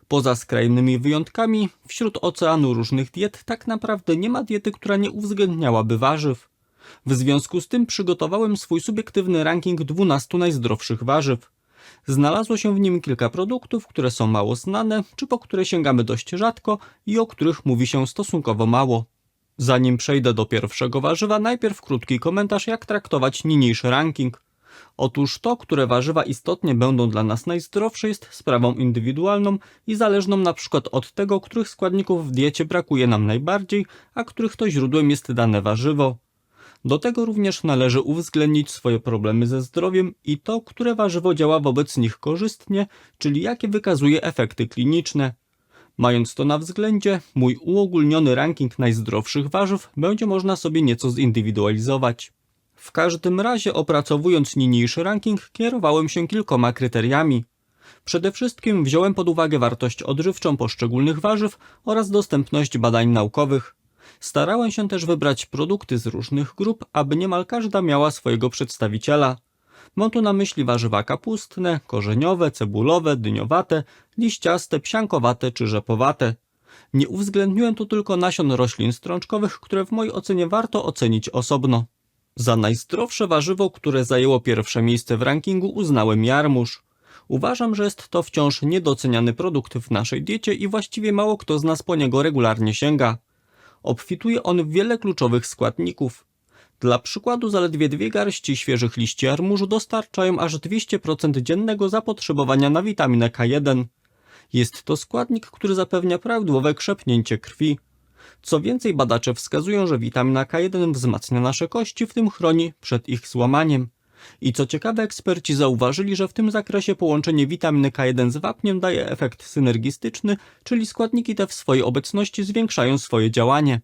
Poza skrajnymi wyjątkami, wśród oceanu różnych diet tak naprawdę nie ma diety, która nie uwzględniałaby warzyw. W związku z tym przygotowałem swój subiektywny ranking 12 najzdrowszych warzyw. Znalazło się w nim kilka produktów, które są mało znane, czy po które sięgamy dość rzadko i o których mówi się stosunkowo mało. Zanim przejdę do pierwszego warzywa, najpierw krótki komentarz, jak traktować niniejszy ranking. Otóż to, które warzywa istotnie będą dla nas najzdrowsze, jest sprawą indywidualną i zależną na przykład od tego, których składników w diecie brakuje nam najbardziej, a których to źródłem jest dane warzywo. Do tego również należy uwzględnić swoje problemy ze zdrowiem i to, które warzywo działa wobec nich korzystnie, czyli jakie wykazuje efekty kliniczne. Mając to na względzie, mój uogólniony ranking najzdrowszych warzyw będzie można sobie nieco zindywidualizować. W każdym razie, opracowując niniejszy ranking, kierowałem się kilkoma kryteriami. Przede wszystkim wziąłem pod uwagę wartość odżywczą poszczególnych warzyw oraz dostępność badań naukowych. Starałem się też wybrać produkty z różnych grup, aby niemal każda miała swojego przedstawiciela. Mam tu na myśli warzywa kapustne, korzeniowe, cebulowe, dyniowate, liściaste, psiankowate czy rzepowate. Nie uwzględniłem tu tylko nasion roślin strączkowych, które w mojej ocenie warto ocenić osobno. Za najzdrowsze warzywo, które zajęło pierwsze miejsce w rankingu, uznałem jarmuż. Uważam, że jest to wciąż niedoceniany produkt w naszej diecie i właściwie mało kto z nas po niego regularnie sięga. Obfituje on w wiele kluczowych składników. Dla przykładu zaledwie 2 garści świeżych liści jarmużu dostarczają aż 200% dziennego zapotrzebowania na witaminę K1. Jest to składnik, który zapewnia prawidłowe krzepnięcie krwi. Co więcej, badacze wskazują, że witamina K1 wzmacnia nasze kości, w tym chroni przed ich złamaniem. I co ciekawe, eksperci zauważyli, że w tym zakresie połączenie witaminy K1 z wapniem daje efekt synergistyczny, czyli składniki te w swojej obecności zwiększają swoje działanie.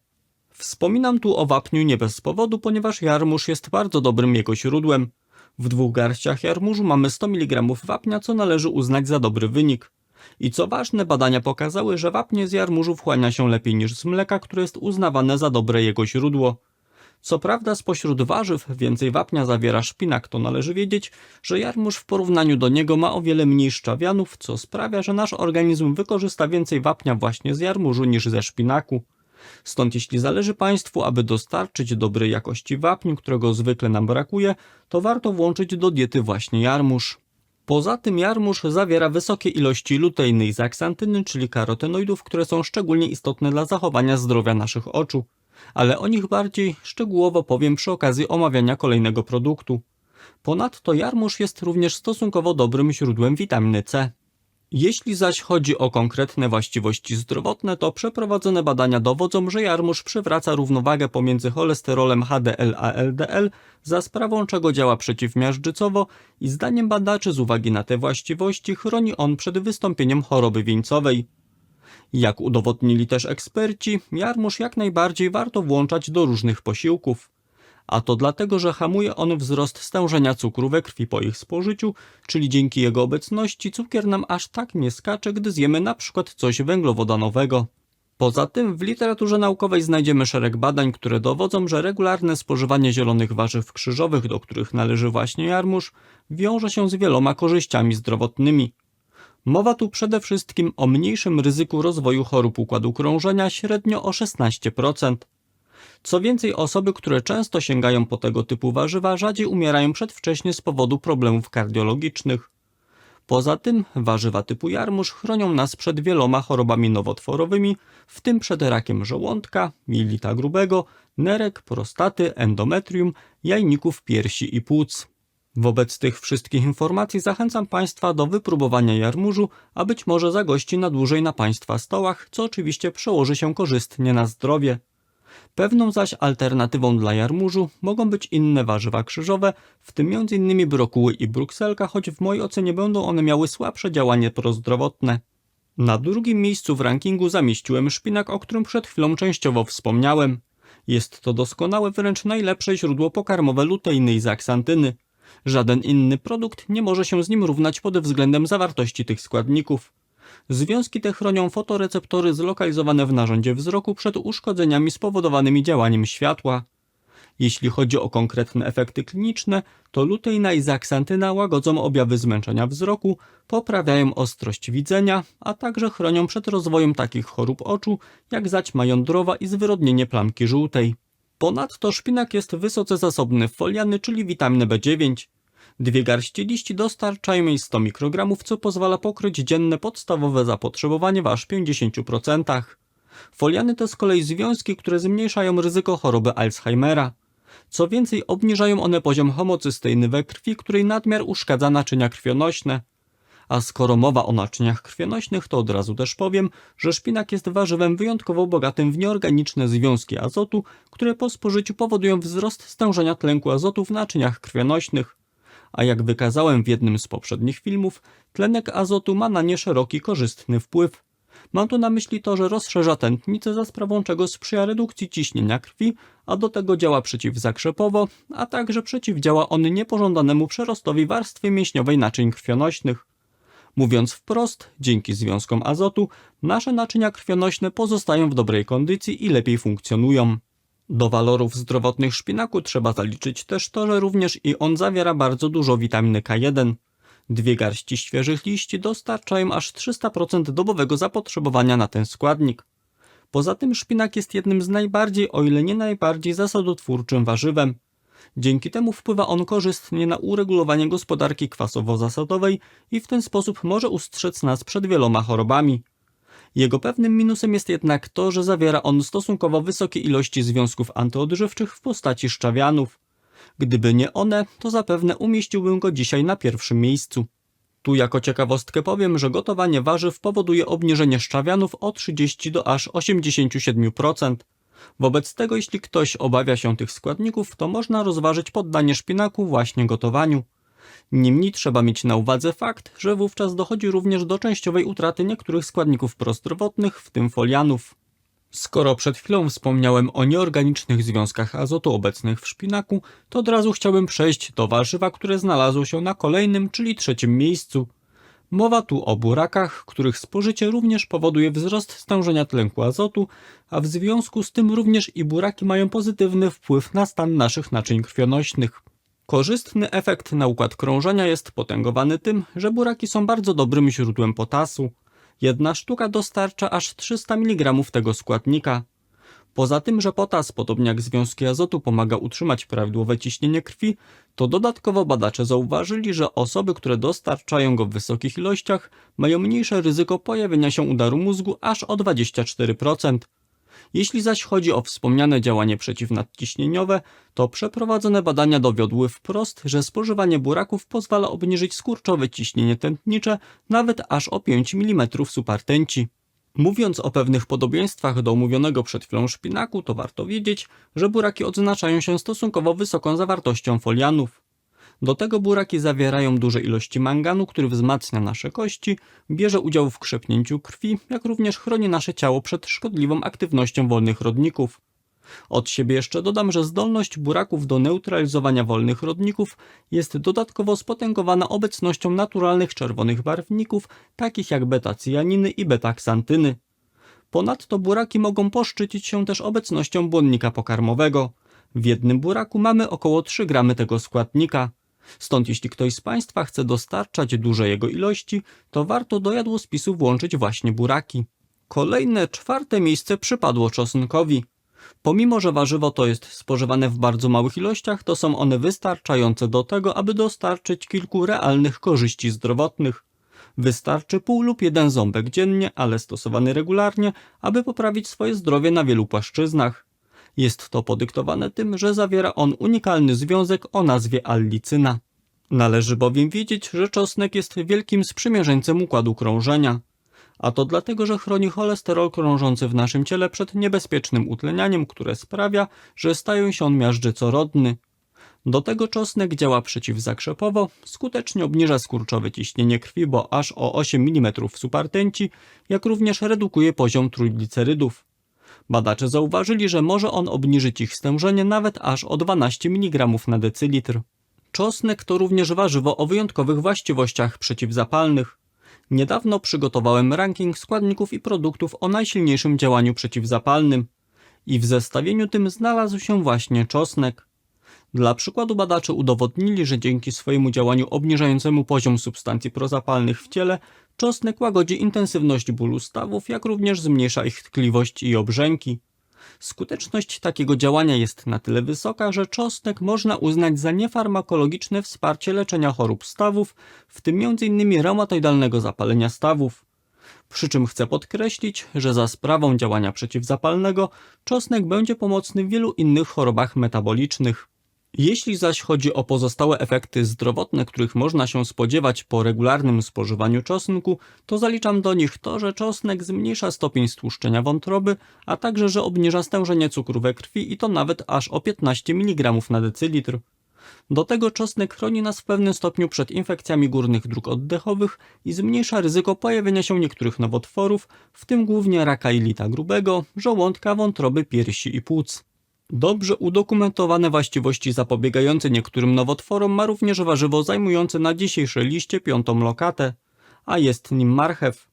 Wspominam tu o wapniu nie bez powodu, ponieważ jarmuż jest bardzo dobrym jego źródłem. W 2 garściach jarmużu mamy 100 mg wapnia, co należy uznać za dobry wynik. I co ważne, badania pokazały, że wapnie z jarmużu wchłania się lepiej niż z mleka, które jest uznawane za dobre jego źródło. Co prawda spośród warzyw więcej wapnia zawiera szpinak, to należy wiedzieć, że jarmuż w porównaniu do niego ma o wiele mniej szczawianów, co sprawia, że nasz organizm wykorzysta więcej wapnia właśnie z jarmużu niż ze szpinaku. Stąd jeśli zależy Państwu, aby dostarczyć dobrej jakości wapniu, którego zwykle nam brakuje, to warto włączyć do diety właśnie jarmuż. Poza tym jarmuż zawiera wysokie ilości luteiny i zaksantyny, czyli karotenoidów, które są szczególnie istotne dla zachowania zdrowia naszych oczu. Ale o nich bardziej szczegółowo powiem przy okazji omawiania kolejnego produktu. Ponadto jarmuż jest również stosunkowo dobrym źródłem witaminy C. Jeśli zaś chodzi o konkretne właściwości zdrowotne, to przeprowadzone badania dowodzą, że jarmuż przywraca równowagę pomiędzy cholesterolem HDL a LDL, za sprawą czego działa przeciwmiażdżycowo i zdaniem badaczy z uwagi na te właściwości chroni on przed wystąpieniem choroby wieńcowej. Jak udowodnili też eksperci, jarmuż jak najbardziej warto włączać do różnych posiłków. A to dlatego, że hamuje on wzrost stężenia cukru we krwi po ich spożyciu, czyli dzięki jego obecności cukier nam aż tak nie skacze, gdy zjemy na przykład coś węglowodanowego. Poza tym w literaturze naukowej znajdziemy szereg badań, które dowodzą, że regularne spożywanie zielonych warzyw krzyżowych, do których należy właśnie jarmuż, wiąże się z wieloma korzyściami zdrowotnymi. Mowa tu przede wszystkim o mniejszym ryzyku rozwoju chorób układu krążenia, średnio o 16%. Co więcej, osoby, które często sięgają po tego typu warzywa, rzadziej umierają przedwcześnie z powodu problemów kardiologicznych. Poza tym warzywa typu jarmuż chronią nas przed wieloma chorobami nowotworowymi, w tym przed rakiem żołądka, jelita grubego, nerek, prostaty, endometrium, jajników piersi i płuc. Wobec tych wszystkich informacji zachęcam Państwa do wypróbowania jarmużu, a być może zagości na dłużej na Państwa stołach, co oczywiście przełoży się korzystnie na zdrowie. Pewną zaś alternatywą dla jarmużu mogą być inne warzywa krzyżowe, w tym m.in. brokuły i brukselka, choć w mojej ocenie będą one miały słabsze działanie prozdrowotne. Na drugim miejscu w rankingu zamieściłem szpinak, o którym przed chwilą częściowo wspomniałem. Jest to doskonałe, wręcz najlepsze źródło pokarmowe luteiny i zaksantyny. Żaden inny produkt nie może się z nim równać pod względem zawartości tych składników. Związki te chronią fotoreceptory zlokalizowane w narządzie wzroku przed uszkodzeniami spowodowanymi działaniem światła. Jeśli chodzi o konkretne efekty kliniczne, to luteina i zaksantyna łagodzą objawy zmęczenia wzroku, poprawiają ostrość widzenia, a także chronią przed rozwojem takich chorób oczu jak zaćma jądrowa i zwyrodnienie plamki żółtej. Ponadto szpinak jest wysoce zasobny w foliany, czyli witaminę B9. 2 garści liści dostarczają jej 100 mikrogramów, co pozwala pokryć dzienne podstawowe zapotrzebowanie w aż 50%. Foliany to z kolei związki, które zmniejszają ryzyko choroby Alzheimera. Co więcej, obniżają one poziom homocysteiny we krwi, której nadmiar uszkadza naczynia krwionośne. A skoro mowa o naczyniach krwionośnych, to od razu też powiem, że szpinak jest warzywem wyjątkowo bogatym w nieorganiczne związki azotu, które po spożyciu powodują wzrost stężenia tlenku azotu w naczyniach krwionośnych. A jak wykazałem w jednym z poprzednich filmów, tlenek azotu ma na nie szeroki, korzystny wpływ. Mam tu na myśli to, że rozszerza tętnicę, za sprawą czego sprzyja redukcji ciśnienia krwi, a do tego działa przeciwzakrzepowo, a także przeciwdziała on niepożądanemu przerostowi warstwy mięśniowej naczyń krwionośnych. Mówiąc wprost, dzięki związkom azotu, nasze naczynia krwionośne pozostają w dobrej kondycji i lepiej funkcjonują. Do walorów zdrowotnych szpinaku trzeba zaliczyć też to, że również i on zawiera bardzo dużo witaminy K1. 2 garści świeżych liści dostarczają aż 300% dobowego zapotrzebowania na ten składnik. Poza tym szpinak jest jednym z najbardziej, o ile nie najbardziej zasadotwórczym warzywem. Dzięki temu wpływa on korzystnie na uregulowanie gospodarki kwasowo-zasadowej i w ten sposób może ustrzec nas przed wieloma chorobami. Jego pewnym minusem jest jednak to, że zawiera on stosunkowo wysokie ilości związków antyodżywczych w postaci szczawianów. Gdyby nie one, to zapewne umieściłbym go dzisiaj na pierwszym miejscu. Tu jako ciekawostkę powiem, że gotowanie warzyw powoduje obniżenie szczawianów o 30 do aż 87%. Wobec tego, jeśli ktoś obawia się tych składników, to można rozważyć poddanie szpinaku właśnie gotowaniu. Niemniej trzeba mieć na uwadze fakt, że wówczas dochodzi również do częściowej utraty niektórych składników prozdrowotnych, w tym folianów. Skoro przed chwilą wspomniałem o nieorganicznych związkach azotu obecnych w szpinaku, to od razu chciałbym przejść do warzywa, które znalazło się na kolejnym, czyli 3. miejscu. Mowa tu o burakach, których spożycie również powoduje wzrost stężenia tlenku azotu, a w związku z tym również i buraki mają pozytywny wpływ na stan naszych naczyń krwionośnych. Korzystny efekt na układ krążenia jest potęgowany tym, że buraki są bardzo dobrym źródłem potasu. 1 sztuka dostarcza aż 300 mg tego składnika. Poza tym, że potas, podobnie jak związki azotu, pomaga utrzymać prawidłowe ciśnienie krwi, to dodatkowo badacze zauważyli, że osoby, które dostarczają go w wysokich ilościach, mają mniejsze ryzyko pojawienia się udaru mózgu aż o 24%. Jeśli zaś chodzi o wspomniane działanie przeciwnadciśnieniowe, to przeprowadzone badania dowiodły wprost, że spożywanie buraków pozwala obniżyć skurczowe ciśnienie tętnicze nawet aż o 5 mm supartęci. Mówiąc o pewnych podobieństwach do omówionego przed chwilą szpinaku, to warto wiedzieć, że buraki odznaczają się stosunkowo wysoką zawartością folianów. Do tego buraki zawierają duże ilości manganu, który wzmacnia nasze kości, bierze udział w krzepnięciu krwi, jak również chroni nasze ciało przed szkodliwą aktywnością wolnych rodników. Od siebie jeszcze dodam, że zdolność buraków do neutralizowania wolnych rodników jest dodatkowo spotęgowana obecnością naturalnych czerwonych barwników, takich jak beta-cyjaniny i beta-ksantyny. Ponadto buraki mogą poszczycić się też obecnością błonnika pokarmowego. W jednym buraku mamy około 3 gramy tego składnika. Stąd jeśli ktoś z Państwa chce dostarczać duże jego ilości, to warto do jadłospisu włączyć właśnie buraki. Kolejne 4. miejsce przypadło czosnkowi. Pomimo że warzywo to jest spożywane w bardzo małych ilościach, to są one wystarczające do tego, aby dostarczyć kilku realnych korzyści zdrowotnych. Wystarczy pół lub 1 ząbek dziennie, ale stosowany regularnie, aby poprawić swoje zdrowie na wielu płaszczyznach. Jest to podyktowane tym, że zawiera on unikalny związek o nazwie allicyna. Należy bowiem wiedzieć, że czosnek jest wielkim sprzymierzeńcem układu krążenia. A to dlatego, że chroni cholesterol krążący w naszym ciele przed niebezpiecznym utlenianiem, które sprawia, że staje się on miażdżycorodny. Do tego czosnek działa przeciwzakrzepowo, skutecznie obniża skurczowe ciśnienie krwi, bo aż o 8 mm supartęci, jak również redukuje poziom trójglicerydów. Badacze zauważyli, że może on obniżyć ich stężenie nawet aż o 12 mg na decylitr. Czosnek to również warzywo o wyjątkowych właściwościach przeciwzapalnych. Niedawno przygotowałem ranking składników i produktów o najsilniejszym działaniu przeciwzapalnym. I w zestawieniu tym znalazł się właśnie czosnek. Dla przykładu badacze udowodnili, że dzięki swojemu działaniu obniżającemu poziom substancji prozapalnych w ciele, czosnek łagodzi intensywność bólu stawów, jak również zmniejsza ich tkliwość i obrzęki. Skuteczność takiego działania jest na tyle wysoka, że czosnek można uznać za niefarmakologiczne wsparcie leczenia chorób stawów, w tym m.in. reumatoidalnego zapalenia stawów. Przy czym chcę podkreślić, że za sprawą działania przeciwzapalnego czosnek będzie pomocny w wielu innych chorobach metabolicznych. Jeśli zaś chodzi o pozostałe efekty zdrowotne, których można się spodziewać po regularnym spożywaniu czosnku, to zaliczam do nich to, że czosnek zmniejsza stopień stłuszczenia wątroby, a także, że obniża stężenie cukru we krwi i to nawet aż o 15 mg na decylitr. Do tego czosnek chroni nas w pewnym stopniu przed infekcjami górnych dróg oddechowych i zmniejsza ryzyko pojawienia się niektórych nowotworów, w tym głównie raka jelita grubego, żołądka, wątroby, piersi i płuc. Dobrze udokumentowane właściwości zapobiegające niektórym nowotworom ma również warzywo zajmujące na dzisiejszej liście 5. lokatę, a jest nim marchew.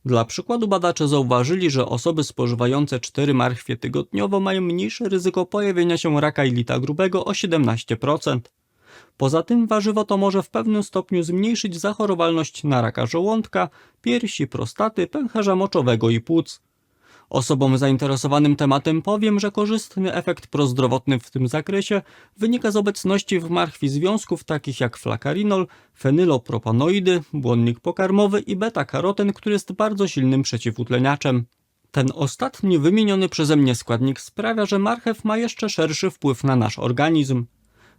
Dla przykładu badacze zauważyli, że osoby spożywające 4 marchwie tygodniowo mają mniejsze ryzyko pojawienia się raka jelita grubego o 17%. Poza tym warzywo to może w pewnym stopniu zmniejszyć zachorowalność na raka żołądka, piersi, prostaty, pęcherza moczowego i płuc. Osobom zainteresowanym tematem powiem, że korzystny efekt prozdrowotny w tym zakresie wynika z obecności w marchwi związków takich jak flakarinol, fenylopropanoidy, błonnik pokarmowy i beta-karoten, który jest bardzo silnym przeciwutleniaczem. Ten ostatni wymieniony przeze mnie składnik sprawia, że marchew ma jeszcze szerszy wpływ na nasz organizm.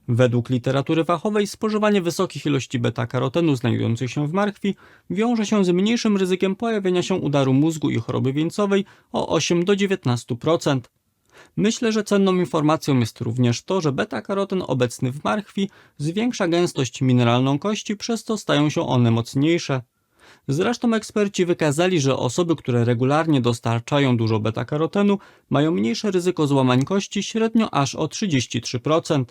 Według literatury fachowej spożywanie wysokich ilości beta-karotenu znajdujących się w marchwi wiąże się z mniejszym ryzykiem pojawienia się udaru mózgu i choroby wieńcowej o 8 do 19%. Myślę, że cenną informacją jest również to, że beta-karoten obecny w marchwi zwiększa gęstość mineralną kości, przez co stają się one mocniejsze. Zresztą eksperci wykazali, że osoby, które regularnie dostarczają dużo beta-karotenu, mają mniejsze ryzyko złamań kości średnio aż o 33%.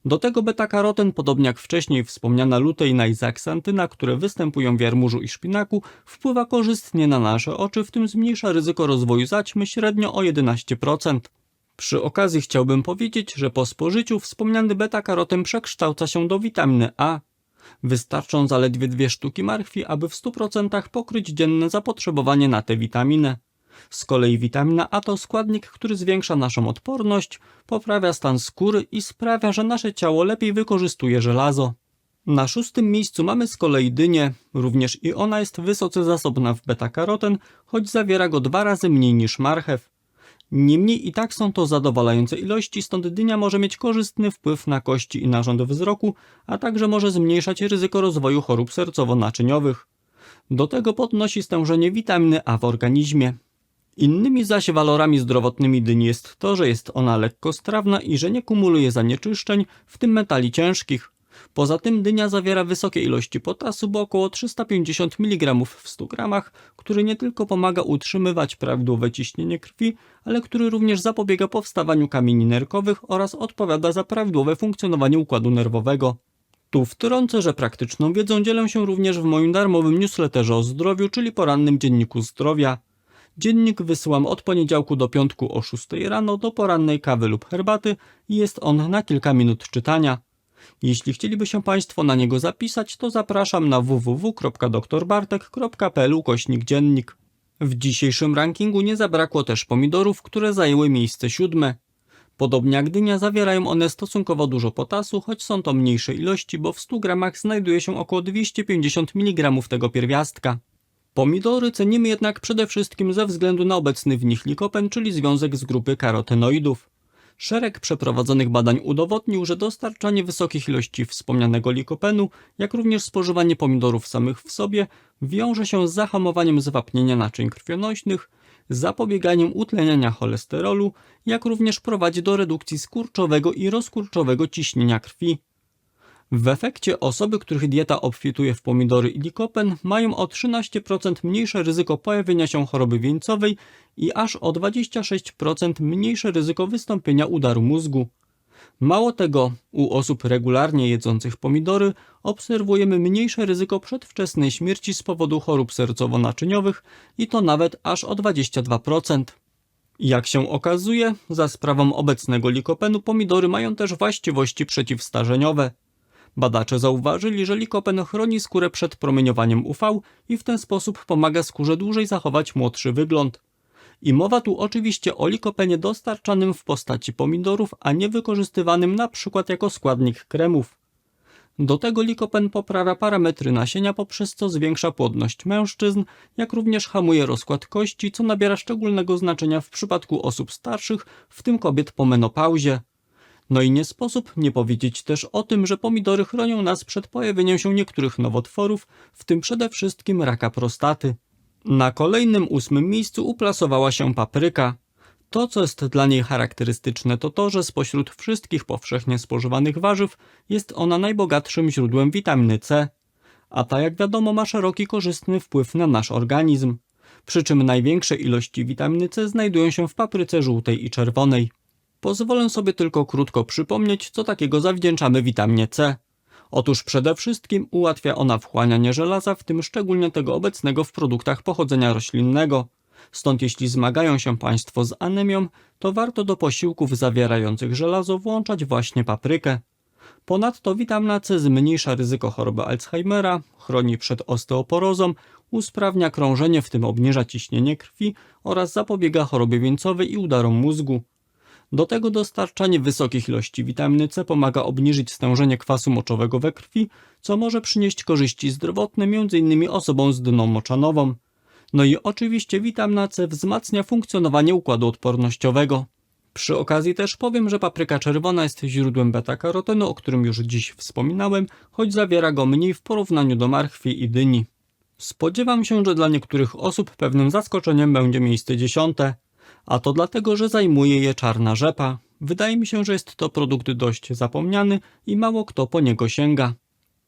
Do tego beta-karoten, podobnie jak wcześniej wspomniana luteina i zaksantyna, które występują w jarmużu i szpinaku, wpływa korzystnie na nasze oczy, w tym zmniejsza ryzyko rozwoju zaćmy średnio o 11%. Przy okazji chciałbym powiedzieć, że po spożyciu wspomniany beta-karoten przekształca się do witaminy A. Wystarczą zaledwie 2 sztuki marchwi, aby w 100% pokryć dzienne zapotrzebowanie na tę witaminę. Z kolei witamina A to składnik, który zwiększa naszą odporność, poprawia stan skóry i sprawia, że nasze ciało lepiej wykorzystuje żelazo. Na 6. miejscu mamy z kolei dynię, również i ona jest wysoce zasobna w beta-karoten, choć zawiera go 2 razy mniej niż marchew. Niemniej i tak są to zadowalające ilości, stąd dynia może mieć korzystny wpływ na kości i narząd wzroku, a także może zmniejszać ryzyko rozwoju chorób sercowo-naczyniowych. Do tego podnosi stężenie witaminy A w organizmie. Innymi zaś walorami zdrowotnymi dyni jest to, że jest ona lekkostrawna i że nie kumuluje zanieczyszczeń, w tym metali ciężkich. Poza tym dynia zawiera wysokie ilości potasu, bo około 350 mg w 100 gramach, który nie tylko pomaga utrzymywać prawidłowe ciśnienie krwi, ale który również zapobiega powstawaniu kamieni nerkowych oraz odpowiada za prawidłowe funkcjonowanie układu nerwowego. Tu wtrącę, że praktyczną wiedzą dzielę się również w moim darmowym newsletterze o zdrowiu, czyli porannym dzienniku zdrowia. Dziennik wysyłam od poniedziałku do piątku o 6 rano do porannej kawy lub herbaty i jest on na kilka minut czytania. Jeśli chcieliby się Państwo na niego zapisać, to zapraszam na www.doktorbartek.pl/dziennik. W dzisiejszym rankingu nie zabrakło też pomidorów, które zajęły miejsce 7. Podobnie jak dynia zawierają one stosunkowo dużo potasu, choć są to mniejsze ilości, bo w 100 gramach znajduje się około 250 mg tego pierwiastka. Pomidory cenimy jednak przede wszystkim ze względu na obecny w nich likopen, czyli związek z grupy karotenoidów. Szereg przeprowadzonych badań udowodnił, że dostarczanie wysokich ilości wspomnianego likopenu, jak również spożywanie pomidorów samych w sobie, wiąże się z zahamowaniem zwapnienia naczyń krwionośnych, zapobieganiem utleniania cholesterolu, jak również prowadzi do redukcji skurczowego i rozkurczowego ciśnienia krwi. W efekcie osoby, których dieta obfituje w pomidory i likopen, mają o 13% mniejsze ryzyko pojawienia się choroby wieńcowej i aż o 26% mniejsze ryzyko wystąpienia udaru mózgu. Mało tego, u osób regularnie jedzących pomidory obserwujemy mniejsze ryzyko przedwczesnej śmierci z powodu chorób sercowo-naczyniowych i to nawet aż o 22%. Jak się okazuje, za sprawą obecnego likopenu pomidory mają też właściwości przeciwstarzeniowe. Badacze zauważyli, że likopen chroni skórę przed promieniowaniem UV i w ten sposób pomaga skórze dłużej zachować młodszy wygląd. I mowa tu oczywiście o likopenie dostarczanym w postaci pomidorów, a nie wykorzystywanym np. jako składnik kremów. Do tego likopen poprawia parametry nasienia, poprzez co zwiększa płodność mężczyzn, jak również hamuje rozkład kości, co nabiera szczególnego znaczenia w przypadku osób starszych, w tym kobiet po menopauzie. No i nie sposób nie powiedzieć też o tym, że pomidory chronią nas przed pojawieniem się niektórych nowotworów, w tym przede wszystkim raka prostaty. Na kolejnym 8. miejscu uplasowała się papryka. To, co jest dla niej charakterystyczne, to to, że spośród wszystkich powszechnie spożywanych warzyw jest ona najbogatszym źródłem witaminy C, a ta, jak wiadomo, ma szeroki korzystny wpływ na nasz organizm. Przy czym największe ilości witaminy C znajdują się w papryce żółtej i czerwonej. Pozwolę sobie tylko krótko przypomnieć, co takiego zawdzięczamy witaminie C. Otóż przede wszystkim ułatwia ona wchłanianie żelaza, w tym szczególnie tego obecnego w produktach pochodzenia roślinnego. Stąd jeśli zmagają się Państwo z anemią, to warto do posiłków zawierających żelazo włączać właśnie paprykę. Ponadto witamina C zmniejsza ryzyko choroby Alzheimera, chroni przed osteoporozą, usprawnia krążenie, w tym obniża ciśnienie krwi oraz zapobiega chorobie wieńcowej i udarom mózgu. Do tego dostarczanie wysokich ilości witaminy C pomaga obniżyć stężenie kwasu moczowego we krwi, co może przynieść korzyści zdrowotne m.in. osobom z dną moczanową. No i oczywiście witamina C wzmacnia funkcjonowanie układu odpornościowego. Przy okazji też powiem, że papryka czerwona jest źródłem beta-karotenu, o którym już dziś wspominałem, choć zawiera go mniej w porównaniu do marchwi i dyni. Spodziewam się, że dla niektórych osób pewnym zaskoczeniem będzie miejsce 10. A to dlatego, że zajmuje je czarna rzepa. Wydaje mi się, że jest to produkt dość zapomniany i mało kto po niego sięga.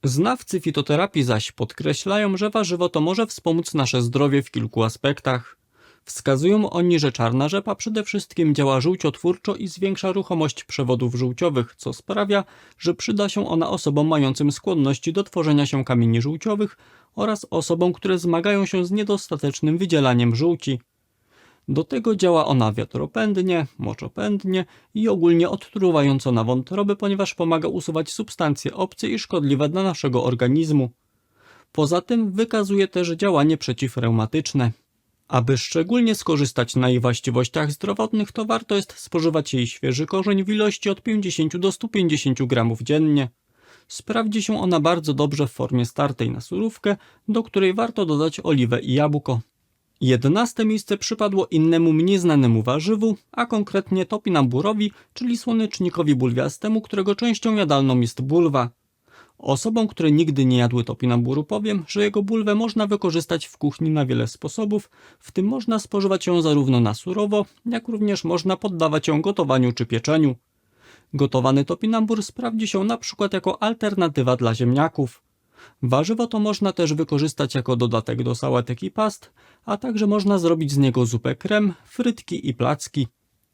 Znawcy fitoterapii zaś podkreślają, że warzywo to może wspomóc nasze zdrowie w kilku aspektach. Wskazują oni, że czarna rzepa przede wszystkim działa żółciotwórczo i zwiększa ruchomość przewodów żółciowych, co sprawia, że przyda się ona osobom mającym skłonności do tworzenia się kamieni żółciowych oraz osobom, które zmagają się z niedostatecznym wydzielaniem żółci. Do tego działa ona wiatropędnie, moczopędnie i ogólnie odtruwająco na wątroby, ponieważ pomaga usuwać substancje obce i szkodliwe dla naszego organizmu. Poza tym wykazuje też działanie przeciwreumatyczne. Aby szczególnie skorzystać na jej właściwościach zdrowotnych, to warto jest spożywać jej świeży korzeń w ilości od 50 do 150 gramów dziennie. Sprawdzi się ona bardzo dobrze w formie startej na surówkę, do której warto dodać oliwę i jabłko. 11. miejsce przypadło innemu mniej znanemu warzywu, a konkretnie topinamburowi, czyli słonecznikowi bulwiastemu, którego częścią jadalną jest bulwa. Osobom, które nigdy nie jadły topinamburu, powiem, że jego bulwę można wykorzystać w kuchni na wiele sposobów, w tym można spożywać ją zarówno na surowo, jak również można poddawać ją gotowaniu czy pieczeniu. Gotowany topinambur sprawdzi się na przykład jako alternatywa dla ziemniaków. Warzywo to można też wykorzystać jako dodatek do sałatek i past, a także można zrobić z niego zupę krem, frytki i placki.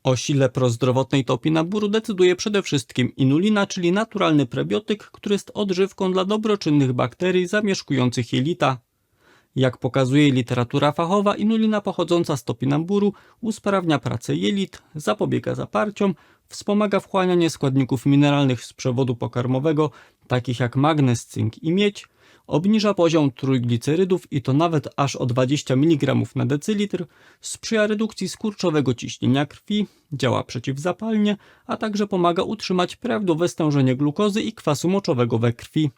O sile prozdrowotnej topinamburu decyduje przede wszystkim inulina, czyli naturalny prebiotyk, który jest odżywką dla dobroczynnych bakterii zamieszkujących jelita. Jak pokazuje literatura fachowa, inulina pochodząca z topinamburu usprawnia pracę jelit, zapobiega zaparciom, wspomaga wchłanianie składników mineralnych z przewodu pokarmowego, takich jak magnez, cynk i miedź, obniża poziom trójglicerydów i to nawet aż o 20 mg na decylitr, sprzyja redukcji skurczowego ciśnienia krwi, działa przeciwzapalnie, a także pomaga utrzymać prawidłowe stężenie glukozy i kwasu moczowego we krwi.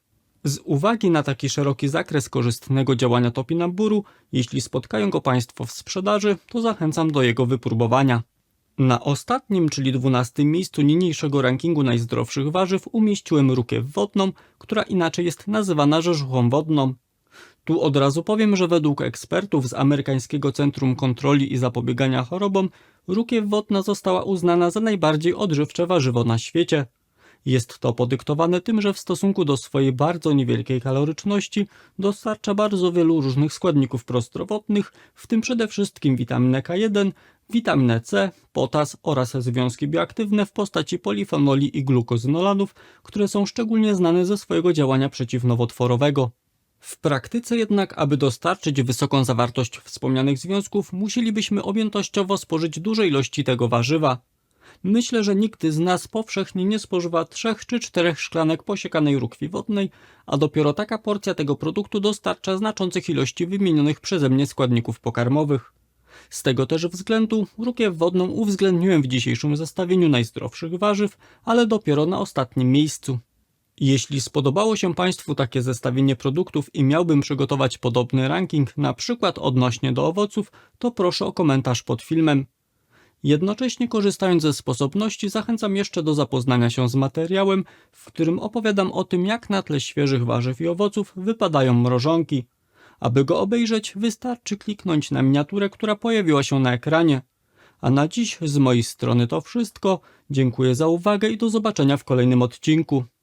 Z uwagi na taki szeroki zakres korzystnego działania topinamburu, jeśli spotkają go Państwo w sprzedaży, to zachęcam do jego wypróbowania. Na ostatnim, czyli 12. miejscu niniejszego rankingu najzdrowszych warzyw umieściłem rukiew wodną, która inaczej jest nazywana rzeżuchą wodną. Tu od razu powiem, że według ekspertów z Amerykańskiego Centrum Kontroli i Zapobiegania Chorobom rukiew wodna została uznana za najbardziej odżywcze warzywo na świecie. Jest to podyktowane tym, że w stosunku do swojej bardzo niewielkiej kaloryczności dostarcza bardzo wielu różnych składników prozdrowotnych, w tym przede wszystkim witaminę K1, witaminę C, potas oraz związki bioaktywne w postaci polifenoli i glukozynolanów, które są szczególnie znane ze swojego działania przeciwnowotworowego. W praktyce jednak, aby dostarczyć wysoką zawartość wspomnianych związków, musielibyśmy objętościowo spożyć duże ilości tego warzywa. Myślę, że nikt z nas powszechnie nie spożywa 3 czy 4 szklanek posiekanej rukwi wodnej, a dopiero taka porcja tego produktu dostarcza znaczących ilości wymienionych przeze mnie składników pokarmowych. Z tego też względu rukiew wodną uwzględniłem w dzisiejszym zestawieniu najzdrowszych warzyw, ale dopiero na ostatnim miejscu. Jeśli spodobało się Państwu takie zestawienie produktów i miałbym przygotować podobny ranking, na przykład odnośnie do owoców, to proszę o komentarz pod filmem. Jednocześnie korzystając ze sposobności zachęcam jeszcze do zapoznania się z materiałem, w którym opowiadam o tym, jak na tle świeżych warzyw i owoców wypadają mrożonki. Aby go obejrzeć, wystarczy kliknąć na miniaturę, która pojawiła się na ekranie. A na dziś z mojej strony to wszystko. Dziękuję za uwagę i do zobaczenia w kolejnym odcinku.